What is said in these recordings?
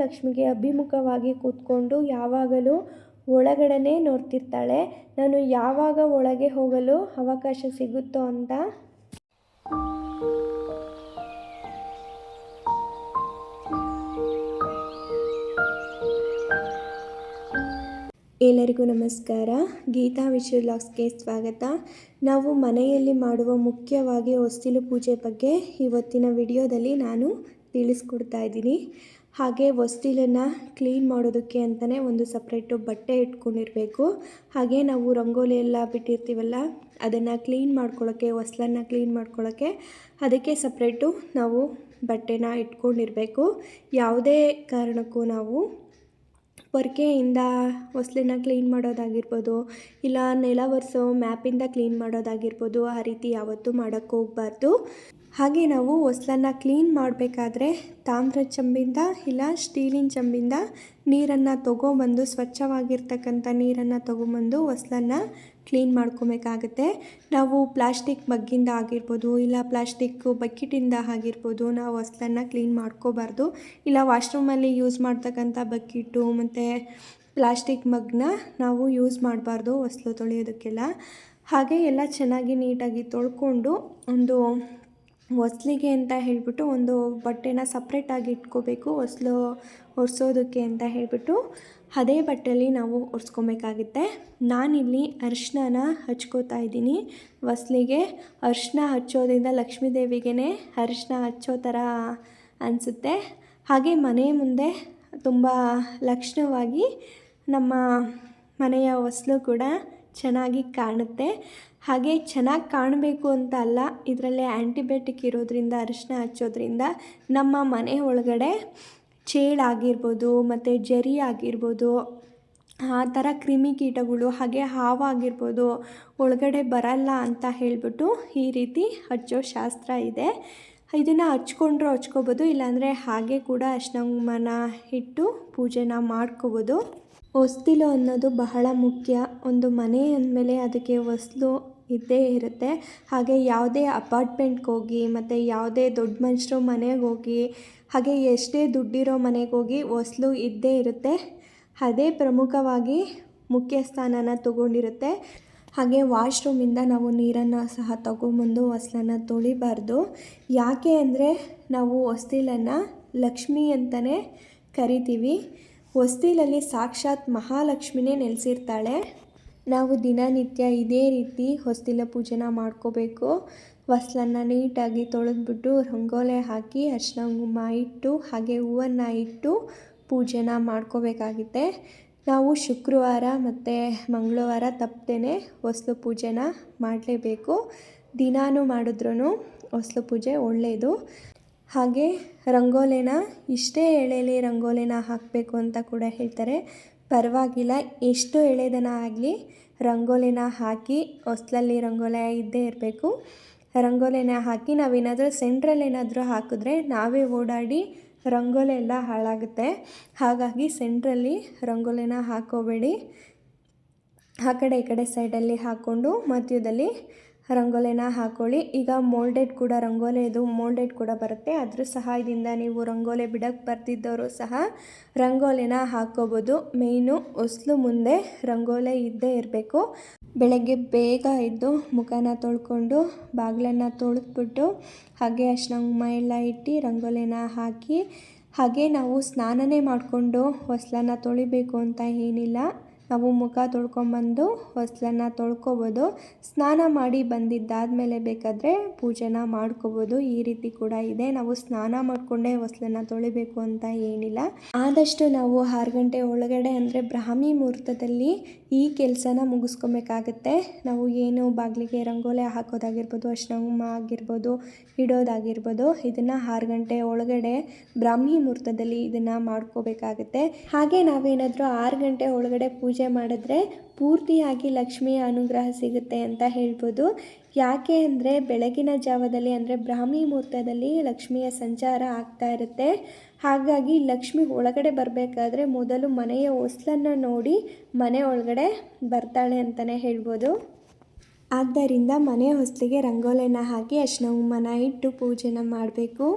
ಲಕ್ಷ್ಮಿಗೆ ಅಭಿಮುಖವಾಗಿ ಕೂತ್ಕೊಂಡು ಯಾವಾಗಲೂ ಒಳಗಡೆನೇ ನೋಡ್ತಿರ್ತಾಳೆ. ನಾನು ಯಾವಾಗ ಒಳಗೆ ಹೋಗಲು ಅವಕಾಶ ಸಿಗುತ್ತೋ ಅಂತ ಎಲ್ಲರಿಗೂ ನಮಸ್ಕಾರ. ಗೀತಾ ವಿಶ್ವ ವ್ಲಾಗ್ಸ್ಗೆ ಸ್ವಾಗತ. ನಾವು ಮನೆಯಲ್ಲಿ ಮಾಡುವ ಮುಖ್ಯವಾಗಿ ಹೊಸ್ತಿಲು ಪೂಜೆ ಬಗ್ಗೆ ಇವತ್ತಿನ ವಿಡಿಯೋದಲ್ಲಿ ನಾನು ತಿಳಿಸ್ಕೊಡ್ತಾ ಇದ್ದೀನಿ. ಹಾಗೆ ಹೊಸ್ತಿಲನ್ನು ಕ್ಲೀನ್ ಮಾಡೋದಕ್ಕೆ ಅಂತಲೇ ಒಂದು ಸಪ್ರೇಟು ಬಟ್ಟೆ ಇಟ್ಕೊಂಡಿರಬೇಕು. ಹಾಗೆ ನಾವು ರಂಗೋಲಿ ಎಲ್ಲ ಬಿಟ್ಟಿರ್ತೀವಲ್ಲ, ಅದನ್ನು ಕ್ಲೀನ್ ಮಾಡ್ಕೊಳ್ಳೋಕ್ಕೆ, ಹೊಸ್ಲನ್ನು ಕ್ಲೀನ್ ಮಾಡ್ಕೊಳ್ಳೋಕ್ಕೆ ಅದಕ್ಕೆ ಸಪ್ರೇಟು ನಾವು ಬಟ್ಟೆನ ಇಟ್ಕೊಂಡಿರಬೇಕು. ಯಾವುದೇ ಕಾರಣಕ್ಕೂ ನಾವು ಪೊರ್ಕೆಯಿಂದ ಹೊಸ್ಲನ್ನ ಕ್ಲೀನ್ ಮಾಡೋದಾಗಿರ್ಬೋದು, ಇಲ್ಲ ನೆಲ ಒರೆಸೋ ಮ್ಯಾಪಿಂದ ಕ್ಲೀನ್ ಮಾಡೋದಾಗಿರ್ಬೋದು, ಆ ರೀತಿ ಯಾವತ್ತೂ ಮಾಡೋಕ್ಕೆ ಹೋಗಬಾರ್ದು. ಹಾಗೆ ನಾವು ಹೊಸ್ಲನ್ನು ಕ್ಲೀನ್ ಮಾಡಬೇಕಾದ್ರೆ ತಾಮ್ರದ ಚಂಬಿಂದ ಇಲ್ಲ ಸ್ಟೀಲಿನ ಚಂಬಿಂದ ನೀರನ್ನು ತೊಗೊಂಬಂದು, ಸ್ವಚ್ಛವಾಗಿರ್ತಕ್ಕಂಥ ನೀರನ್ನು ತೊಗೊಂಬಂದು ಹೊಸ್ಲನ್ನು ಕ್ಲೀನ್ ಮಾಡ್ಕೊಬೇಕಾಗತ್ತೆ. ನಾವು ಪ್ಲಾಸ್ಟಿಕ್ ಮಗ್ಗಿಂದ ಆಗಿರ್ಬೋದು, ಇಲ್ಲ ಪ್ಲಾಸ್ಟಿಕ್ ಬಕೆಟಿಂದ ಆಗಿರ್ಬೋದು ನಾವು ಹೊಸ್ಲನ್ನು ಕ್ಲೀನ್ ಮಾಡ್ಕೋಬಾರ್ದು. ಇಲ್ಲ ವಾಶ್ರೂಮಲ್ಲಿ ಯೂಸ್ ಮಾಡ್ತಕ್ಕಂಥ ಬಕೆಟು ಮತ್ತು ಪ್ಲಾಸ್ಟಿಕ್ ಮಗ್ನ ನಾವು ಯೂಸ್ ಮಾಡಬಾರ್ದು ಹೊಸ್ಲು ತೊಳೆಯೋದಕ್ಕೆಲ್ಲ. ಹಾಗೆ ಎಲ್ಲ ಚೆನ್ನಾಗಿ ನೀಟಾಗಿ ತೊಳ್ಕೊಂಡು ಒಂದು ಹೊಸ್ಲಿಗೆ ಅಂತ ಹೇಳಿಬಿಟ್ಟು ಒಂದು ಬಟ್ಟೆನ ಸಪ್ರೇಟಾಗಿ ಇಟ್ಕೋಬೇಕು. ಹೊಸ್ಲು ಒರೆಸೋದಕ್ಕೆ ಅಂತ ಹೇಳಿಬಿಟ್ಟು ಅದೇ ಬಟ್ಟೆಯಲ್ಲಿ ನಾವು ಒರೆಸ್ಕೊಬೇಕಾಗುತ್ತೆ. ನಾನಿಲ್ಲಿ ಅರಿಶಿನ ಹಚ್ಕೋತಾ ಇದ್ದೀನಿ ಹೊಸ್ಲಿಗೆ. ಅರಿಶಿನ ಹಚ್ಚೋದ್ರಿಂದ ಲಕ್ಷ್ಮೀ ದೇವಿಗೆ ಅರಿಶಿನ ಹಚ್ಚೋ ಥರ ಅನಿಸುತ್ತೆ. ಹಾಗೆ ಮನೆ ಮುಂದೆ ತುಂಬ ಲಕ್ಷಣವಾಗಿ ನಮ್ಮ ಮನೆಯ ಹೊಸ್ಲು ಕೂಡ ಚೆನ್ನಾಗಿ ಕಾಣುತ್ತೆ. ಹಾಗೆ ಚೆನ್ನಾಗಿ ಕಾಣಬೇಕು ಅಂತ ಅಲ್ಲ, ಇದರಲ್ಲೇ ಆ್ಯಂಟಿಬಯೋಟಿಕ್ ಇರೋದ್ರಿಂದ ಅರಿಶಿನ ಹಚ್ಚೋದ್ರಿಂದ ನಮ್ಮ ಮನೆ ಒಳಗಡೆ ಚೇಳಾಗಿರ್ಬೋದು ಮತ್ತು ಜರಿ ಆಗಿರ್ಬೋದು, ಆ ಥರ ಕ್ರಿಮಿಕೀಟಗಳು ಹಾಗೆ ಹಾವಾಗಿರ್ಬೋದು ಒಳಗಡೆ ಬರಲ್ಲ ಅಂತ ಹೇಳಿಬಿಟ್ಟು ಈ ರೀತಿ ಹಚ್ಚೋ ಶಾಸ್ತ್ರ ಇದೆ. ಇದನ್ನು ಹಚ್ಕೊಂಡ್ರೂ ಹಚ್ಕೋಬೋದು, ಇಲ್ಲಾಂದರೆ ಹಾಗೆ ಕೂಡ ಅರಿಶಿನ ಕುಂಕುಮನ ಇಟ್ಟು ಪೂಜೆನ ಮಾಡ್ಕೋಬೋದು. ಹೊಸ್ತಿಲು ಅನ್ನೋದು ಬಹಳ ಮುಖ್ಯ. ಒಂದು ಮನೆ ಅಂದಮೇಲೆ ಅದಕ್ಕೆ ಹೊಸ್ಲು ಇದ್ದೇ ಇರುತ್ತೆ. ಹಾಗೆ ಯಾವುದೇ ಅಪಾರ್ಟ್ಮೆಂಟ್ಗೆ ಹೋಗಿ ಮತ್ತು ಯಾವುದೇ ದೊಡ್ಡ ಮನುಷ್ಯರು ಮನೆಗೆ ಹೋಗಿ, ಹಾಗೆ ಎಷ್ಟೇ ದುಡ್ಡಿರೋ ಮನೆಗೆ ಹೋಗಿ ಹೊಸ್ಲು ಇದ್ದೇ ಇರುತ್ತೆ. ಅದೇ ಪ್ರಮುಖವಾಗಿ ಮುಖ್ಯ ಸ್ಥಾನನ ತಗೊಂಡಿರುತ್ತೆ. ಹಾಗೆ ವಾಶ್ರೂಮಿಂದ ನಾವು ನೀರನ್ನು ಸಹ ತಗೊಂಬಂದು ಹೊಸ್ಲನ್ನು ತೊಳಿಬಾರ್ದು. ಯಾಕೆ ಅಂದರೆ ನಾವು ಹೊಸ್ತಿಲನ್ನು ಲಕ್ಷ್ಮಿ ಅಂತಲೇ ಕರಿತೀವಿ. ಹೊಸ್ತಿಲಲ್ಲಿ ಸಾಕ್ಷಾತ್ ಮಹಾಲಕ್ಷ್ಮಿನೇ ನೆಲೆಸಿರ್ತಾಳೆ. ನಾವು ದಿನನಿತ್ಯ ಇದೇ ರೀತಿ ಹೊಸ್ತಿಲ ಪೂಜೆನ ಮಾಡ್ಕೋಬೇಕು. ಹೊಸ್ಲನ್ನು ನೀಟಾಗಿ ತೊಳೆದ್ಬಿಟ್ಟು ರಂಗೋಲಿ ಹಾಕಿ ಅರಿಶಿನ ಕುಂಕುಮ ಇಟ್ಟು ಹಾಗೆ ಹೂವನ್ನು ಇಟ್ಟು ಪೂಜೆನ ಮಾಡ್ಕೋಬೇಕಾಗುತ್ತೆ. ನಾವು ಶುಕ್ರವಾರ ಮತ್ತು ಮಂಗಳವಾರ ತಪ್ಪದೇ ಹೊಸ್ಲು ಪೂಜೆನ ಮಾಡಲೇಬೇಕು. ದಿನಾನೂ ಮಾಡಿದ್ರೂ ಹೊಸ್ಲು ಪೂಜೆ ಒಳ್ಳೆಯದು. ಹಾಗೆ ರಂಗೋಲಿನ ಇಷ್ಟೇ ಎಳೆಯಲ್ಲಿ ರಂಗೋಲಿನ ಹಾಕಬೇಕು ಅಂತ ಕೂಡ ಹೇಳ್ತಾರೆ. ಪರವಾಗಿಲ್ಲ, ಎಷ್ಟು ಎಳೆದನ ಆಗಲಿ ರಂಗೋಲಿನ ಹಾಕಿ ಹೊಸ್ಲಲ್ಲಿ ರಂಗೋಲಿ ಇದ್ದೇ ಇರಬೇಕು. ರಂಗೋಲಿನ ಹಾಕಿ ನಾವೇನಾದರೂ ಸೆಂಟ್ರಲ್ಲಿ ಏನಾದರೂ ಹಾಕಿದ್ರೆ ನಾವೇ ಓಡಾಡಿ ರಂಗೋಲಿ ಎಲ್ಲ ಹಾಳಾಗುತ್ತೆ. ಹಾಗಾಗಿ ಸೆಂಟ್ರಲ್ಲಿ ರಂಗೋಲಿನ ಹಾಕೋಬೇಡಿ. ಆ ಕಡೆ ಈ ಕಡೆ ಸೈಡಲ್ಲಿ ಹಾಕ್ಕೊಂಡು ಮಧ್ಯದಲ್ಲಿ ರಂಗೋಲಿನ ಹಾಕ್ಕೊಳ್ಳಿ. ಈಗ ಮೋಲ್ಡೆಡ್ ಕೂಡ ರಂಗೋಲಿದು ಮೋಲ್ಡೆಡ್ ಕೂಡ ಬರುತ್ತೆ. ಅದ್ರ ಸಹಾಯದಿಂದ ನೀವು ರಂಗೋಲಿ ಬಿಡೋಕ್ಕೆ ಬರ್ತಿದ್ದವರು ಸಹ ರಂಗೋಲಿನ ಹಾಕ್ಕೋಬೋದು. ಮೇಯ್ನು ಹೊಸ್ಲು ಮುಂದೆ ರಂಗೋಲಿ ಇದ್ದೇ ಇರಬೇಕು. ಬೆಳಗ್ಗೆ ಬೇಗ ಎದ್ದು ಮುಖನ ತೊಳ್ಕೊಂಡು ಬಾಗಿಲನ್ನು ತೊಳೆದ್ಬಿಟ್ಟು ಹಾಗೆ ಅರಿಶಿನ ಕುಂಕುಮ ಎಲ್ಲ ಇಟ್ಟು ರಂಗೋಲಿನ ಹಾಕಿ, ಹಾಗೆ ನಾವು ಸ್ನಾನನೇ ಮಾಡಿಕೊಂಡು ಹೊಸ್ಲನ್ನು ತೊಳಿಬೇಕು ಅಂತ ಏನಿಲ್ಲ. ನಾವು ಮುಖ ತೊಳ್ಕೊಂಬಂದು ಹೊಸ್ಲನ್ನು ತೊಳ್ಕೊಬೋದು. ಸ್ನಾನ ಮಾಡಿ ಬಂದಿದ್ದಾದಮೇಲೆ ಬೇಕಾದರೆ ಪೂಜೆನ ಮಾಡ್ಕೋಬೋದು. ಈ ರೀತಿ ಕೂಡ ಇದೆ. ನಾವು ಸ್ನಾನ ಮಾಡಿಕೊಂಡೇ ಹೊಸ್ಲನ್ನು ತೊಳಿಬೇಕು ಅಂತ ಏನಿಲ್ಲ. ಆದಷ್ಟು ನಾವು 6 ಗಂಟೆ ಒಳಗಡೆ ಅಂದರೆ ಬ್ರಾಹ್ಮಿ ಮುಹೂರ್ತದಲ್ಲಿ ಈ ಕೆಲಸನ ಮುಗಿಸ್ಕೊಬೇಕಾಗತ್ತೆ. ನಾವು ಏನು ಬಾಗಿಲಿಗೆ ರಂಗೋಲಿ ಹಾಕೋದಾಗಿರ್ಬೋದು, ಅರಿಶಿನ ಕುಂಕುಮ ಆಗಿರ್ಬೋದು, ಇಡೋದಾಗಿರ್ಬೋದು, ಇದನ್ನು 6 ಗಂಟೆ ಒಳಗಡೆ ಬ್ರಾಹ್ಮಿ ಮುಹೂರ್ತದಲ್ಲಿ ಇದನ್ನು ಮಾಡ್ಕೋಬೇಕಾಗತ್ತೆ. ಹಾಗೆ ನಾವೇನಾದರೂ 6 ಗಂಟೆ ಒಳಗಡೆ ಪೂಜೆ ಮಾಡಿದ್ರೆ ಪೂರ್ತಿಯಾಗಿ ಲಕ್ಷ್ಮಿಯ ಅನುಗ್ರಹ ಸಿಗುತ್ತೆ ಅಂತ ಹೇಳ್ಬೋದು. ಯಾಕೆ ಅಂದರೆ ಬೆಳಗಿನ ಜಾವದಲ್ಲಿ ಅಂದರೆ ಬ್ರಾಹ್ಮಿ ಮುಹೂರ್ತದಲ್ಲಿ ಲಕ್ಷ್ಮಿಯ ಸಂಚಾರ ಆಗ್ತಾ ಇರುತ್ತೆ. ಹಾಗಾಗಿ ಲಕ್ಷ್ಮಿ ಒಳಗಡೆ ಬರಬೇಕಾದ್ರೆ ಮೊದಲು ಮನೆಯ ಹೊಸ್ಲನ್ನು ನೋಡಿ ಮನೆ ಒಳಗಡೆ ಬರ್ತಾಳೆ ಅಂತಲೇ ಹೇಳ್ಬೋದು. ಆದ್ದರಿಂದ ಮನೆ ಹೊಸ್ಲಿಗೆ ರಂಗೋಲಿನ ಹಾಕಿ ಅರಿಶಿನ ಕುಂಕುಮನ ಇಟ್ಟು ಪೂಜೆನ ಮಾಡಬೇಕು.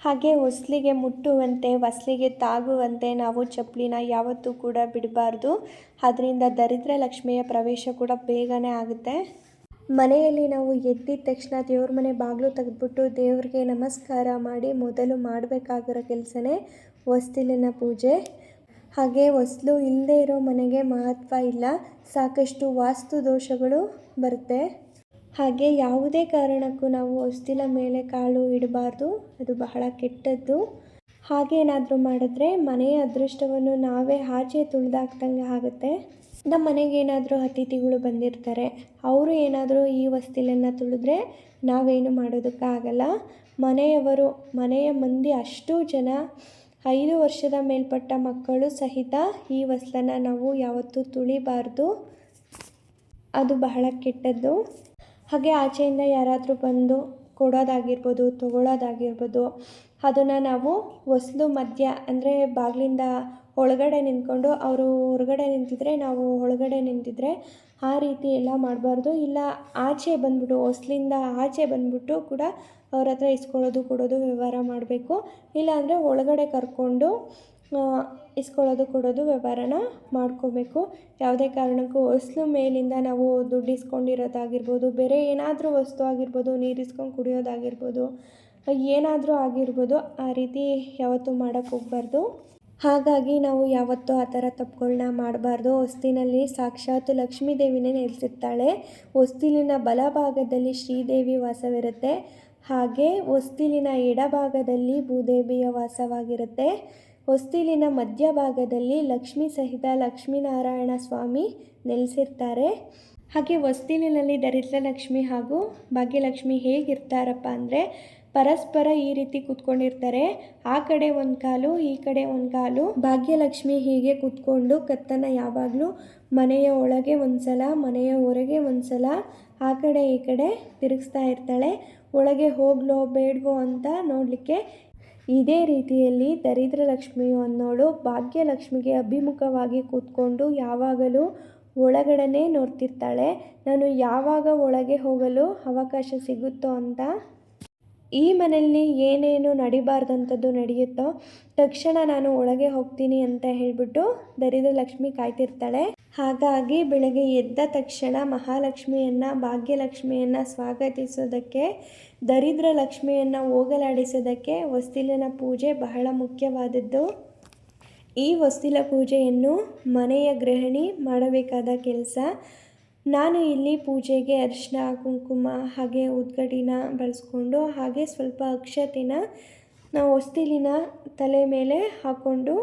ಹಾಗೆ ಹೊಸ್ಲಿಗೆ ಮುಟ್ಟುವಂತೆ ಹೊಸ್ಲಿಗೆ ತಾಗುವಂತೆ ನಾವು ಚಪ್ಪಲಿನ ಯಾವತ್ತೂ ಕೂಡ ಬಿಡಬಾರ್ದು. ಅದರಿಂದ ದರಿದ್ರ ಲಕ್ಷ್ಮಿಯ ಪ್ರವೇಶ ಕೂಡ ಬೇಗನೆ ಆಗುತ್ತೆ. ಮನೆಯಲ್ಲಿ ನಾವು ಎದ್ದಿದ ತಕ್ಷಣ ದೇವ್ರ ಮನೆ ಬಾಗಿಲು ತೆಗೆದ್ಬಿಟ್ಟು ದೇವ್ರಿಗೆ ನಮಸ್ಕಾರ ಮಾಡಿ ಮೊದಲು ಮಾಡಬೇಕಾಗಿರೋ ಕೆಲಸನೇ ಹೊಸ್ತಿಲಿನ ಪೂಜೆ. ಹಾಗೆ ಹೊಸ್ಲು ಇಲ್ಲದೆ ಇರೋ ಮನೆಗೆ ಮಹತ್ವ ಇಲ್ಲ, ಸಾಕಷ್ಟು ವಾಸ್ತು ದೋಷಗಳು ಬರುತ್ತೆ. ಹಾಗೆ ಯಾವುದೇ ಕಾರಣಕ್ಕೂ ನಾವು ಹೊಸ್ತಿಲ ಮೇಲೆ ಕಾಲು ಇಡಬಾರ್ದು, ಅದು ಬಹಳ ಕೆಟ್ಟದ್ದು. ಹಾಗೇನಾದರೂ ಮಾಡಿದ್ರೆ ಮನೆಯ ಅದೃಷ್ಟವನ್ನು ನಾವೇ ಆಚೆ ತುಳಿದಾಕ್ದಂಗೆ ಆಗುತ್ತೆ. ನಮ್ಮ ಮನೆಗೆ ಏನಾದರೂ ಅತಿಥಿಗಳು ಬಂದಿರ್ತಾರೆ, ಅವರು ಏನಾದರೂ ಈ ಹೊಸ್ತಿಲನ್ನು ತುಳಿದ್ರೆ ನಾವೇನು ಮಾಡೋದಕ್ಕಾಗಲ್ಲ. ಮನೆಯ ಮಂದಿ ಅಷ್ಟೂ ಜನ 5 ವರ್ಷದ ಮೇಲ್ಪಟ್ಟ ಮಕ್ಕಳು ಸಹಿತ ಈ ಹೊಸ್ಲನ್ನು ನಾವು ಯಾವತ್ತೂ ತುಳಿಬಾರ್ದು, ಅದು ಬಹಳ ಕೆಟ್ಟದ್ದು. ಹಾಗೆ ಆಚೆಯಿಂದ ಯಾರಾದರೂ ಬಂದು ಕೊಡೋದಾಗಿರ್ಬೋದು, ತೊಗೊಳೋದಾಗಿರ್ಬೋದು, ಅದನ್ನು ನಾವು ಹೊಸ್ಲು ಮಧ್ಯ ಅಂದರೆ ಬಾಗಿಲಿಂದ ಒಳಗಡೆ ನಿಂತ್ಕೊಂಡು ಅವರು ಹೊರಗಡೆ ನಿಂತಿದ್ರೆ ನಾವು ಒಳಗಡೆ ನಿಂತಿದ್ರೆ ಆ ರೀತಿ ಎಲ್ಲ ಮಾಡಬಾರ್ದು. ಇಲ್ಲ ಆಚೆ ಬಂದ್ಬಿಟ್ಟು ಹೊಸ್ಲಿಂದ ಆಚೆ ಬಂದ್ಬಿಟ್ಟು ಕೂಡ ಅವ್ರ ಹತ್ರ ಇಸ್ಕೊಳ್ಳೋದು ಕೊಡೋದು ವ್ಯವಹಾರ ಮಾಡಬೇಕು. ಇಲ್ಲಾಂದರೆ ಒಳಗಡೆ ಕರ್ಕೊಂಡು ಇಸ್ಕೊಳ್ಳೋದು ಕೊಡೋದು ವ್ಯವಹಾರನ ಮಾಡ್ಕೋಬೇಕು. ಯಾವುದೇ ಕಾರಣಕ್ಕೂ ಹೊಸ್ಲು ಮೇಲಿಂದ ನಾವು ದುಡ್ಡು ಇಸ್ಕೊಂಡಿರೋದಾಗಿರ್ಬೋದು, ಬೇರೆ ಏನಾದರೂ ವಸ್ತು ಆಗಿರ್ಬೋದು, ನೀರು ಇಸ್ಕೊಂಡು ಕುಡಿಯೋದಾಗಿರ್ಬೋದು, ಏನಾದರೂ ಆಗಿರ್ಬೋದು, ಆ ರೀತಿ ಯಾವತ್ತೂ ಮಾಡೋಕ್ಕೆ ಹೋಗಬಾರ್ದು. ಹಾಗಾಗಿ ನಾವು ಯಾವತ್ತೂ ಆ ಥರ ತಪ್ಪುಗಳನ್ನ ಮಾಡಬಾರ್ದು. ಹೊಸ್ತಿನಲ್ಲಿ ಸಾಕ್ಷಾತ್ ಲಕ್ಷ್ಮೀ ದೇವಿನೇ ನೆಲೆಸಿರ್ತಾಳೆ. ಹೊಸ್ತಿಲಿನ ಬಲಭಾಗದಲ್ಲಿ ಶ್ರೀದೇವಿ ವಾಸವಿರುತ್ತೆ. ಹಾಗೆ ಹೊಸ್ತಿಲಿನ ಎಡಭಾಗದಲ್ಲಿ ಭೂದೇವಿಯ ವಾಸವಾಗಿರುತ್ತೆ. ಹೊಸ್ತಿಲಿನ ಮಧ್ಯಭಾಗದಲ್ಲಿ ಲಕ್ಷ್ಮೀ ಸಹಿತ ಲಕ್ಷ್ಮೀನಾರಾಯಣ ಸ್ವಾಮಿ ನೆಲೆಸಿರ್ತಾರೆ. ಹಾಗೆ ಹೊಸ್ತಿಲಿನಲ್ಲಿ ದರಿದ್ರ ಲಕ್ಷ್ಮಿ ಹಾಗೂ ಭಾಗ್ಯಲಕ್ಷ್ಮಿ ಹೇಗಿರ್ತಾರಪ್ಪ ಅಂದರೆ ಪರಸ್ಪರ ಈ ರೀತಿ ಕೂತ್ಕೊಂಡಿರ್ತಾರೆ. ಆ ಕಡೆ ಒಂದು ಕಾಲು, ಈ ಕಡೆ ಒಂದು ಕಾಲು. ಭಾಗ್ಯಲಕ್ಷ್ಮಿ ಹೀಗೆ ಕೂತ್ಕೊಂಡು ಕತ್ತನ್ನು ಯಾವಾಗಲೂ ಮನೆಯ ಒಳಗೆ ಒಂದು ಸಲ, ಮನೆಯ ಹೊರಗೆ ಒಂದು ಸಲ, ಆ ಕಡೆ ಈ ಕಡೆ ತಿರುಗಿಸ್ತಾ ಇರ್ತಾಳೆ. ಒಳಗೆ ಹೋಗ್ಲೋ ಬೇಡವೋ ಅಂತ ನೋಡಲಿಕ್ಕೆ. ಇದೇ ರೀತಿಯಲ್ಲಿ ದರಿದ್ರ ಲಕ್ಷ್ಮಿಯು ಅನ್ನೋಳು ಭಾಗ್ಯಲಕ್ಷ್ಮಿಗೆ ಅಭಿಮುಖವಾಗಿ ಕೂತ್ಕೊಂಡು ಯಾವಾಗಲೂ ಒಳಗಡೆನೇ ನೋಡ್ತಿರ್ತಾಳೆ. ನಾನು ಯಾವಾಗ ಒಳಗೆ ಹೋಗಲು ಅವಕಾಶ ಸಿಗುತ್ತೋ ಅಂತ. ಈ ಮನೆಯಲ್ಲಿ ಏನೇನು ನಡಿಬಾರ್ದಂಥದ್ದು ನಡೆಯುತ್ತೋ ತಕ್ಷಣ ನಾನು ಒಳಗೆ ಹೋಗ್ತೀನಿ ಅಂತ ಹೇಳಿಬಿಟ್ಟು ದರಿದ್ರ ಲಕ್ಷ್ಮಿ ಕಾಯ್ತಿರ್ತಾಳೆ. ಹಾಗಾಗಿ ಬೆಳಗ್ಗೆ ಎದ್ದ ತಕ್ಷಣ ಮಹಾಲಕ್ಷ್ಮಿಯನ್ನು, ಭಾಗ್ಯಲಕ್ಷ್ಮಿಯನ್ನು ಸ್ವಾಗತಿಸೋದಕ್ಕೆ, ದರಿದ್ರ ಲಕ್ಷ್ಮಿಯನ್ನು ಹೋಗಲಾಡಿಸೋದಕ್ಕೆ ಹೊಸ್ತಿಲಿನ ಪೂಜೆ ಬಹಳ ಮುಖ್ಯವಾದದ್ದು. ಈ ಹೊಸ್ತಿಲ ಪೂಜೆಯನ್ನು ಮನೆಯ ಗೃಹಿಣಿ ಮಾಡಬೇಕಾದ ಕೆಲಸ. ನಾನು ಇಲ್ಲಿ ಪೂಜೆಗೆ ಅರಿಶಿನ, ಕುಂಕುಮ ಹಾಗೆ ಉದ್ಗಡ್ಡಿನ ಬಳಸ್ಕೊಂಡು ಹಾಗೆ ಸ್ವಲ್ಪ ಅಕ್ಷತೆನ ನಾವು ಹೊಸ್ತಿಲಿನ ತಲೆ ಮೇಲೆ ಹಾಕ್ಕೊಂಡು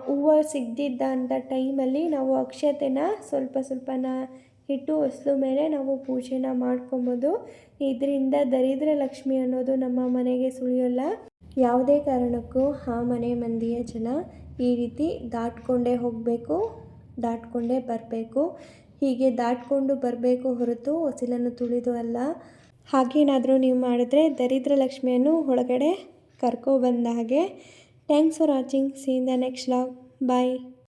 ಹೂವು ಸಿಗದಿದ್ದ ಅಂಥ ಟೈಮಲ್ಲಿ ನಾವು ಅಕ್ಷತೆನ ಸ್ವಲ್ಪನ ಇಟ್ಟು ಹೊಸ್ಲು ಮೇಲೆ ನಾವು ಪೂಜೆನ ಮಾಡ್ಕೊಬೋದು. ಇದರಿಂದ ದರಿದ್ರ ಲಕ್ಷ್ಮಿ ಅನ್ನೋದು ನಮ್ಮ ಮನೆಗೆ ಸುಳಿಯೋಲ್ಲ. ಯಾವುದೇ ಕಾರಣಕ್ಕೂ ಆ ಮನೆ ಮಂದಿಯ ಜನ ಈ ರೀತಿ ದಾಟ್ಕೊಂಡೇ ಹೋಗಬೇಕು, ದಾಟ್ಕೊಂಡೇ ಬರಬೇಕು. ಹೀಗೆ ದಾಟ್ಕೊಂಡು ಬರಬೇಕು ಹೊರತು ಹೊಸ್ತಿಲನ್ನು ತುಳಿದು ಅಲ್ಲ. ಹಾಗೇನಾದರೂ ನೀವು ಮಾಡಿದ್ರೆ ದರಿದ್ರ ಲಕ್ಷ್ಮಿಯನ್ನು ಒಳಗಡೆ ಕರ್ಕೊಬಂದ ಹಾಗೆ. Thanks for watching. See in the next vlog. Bye.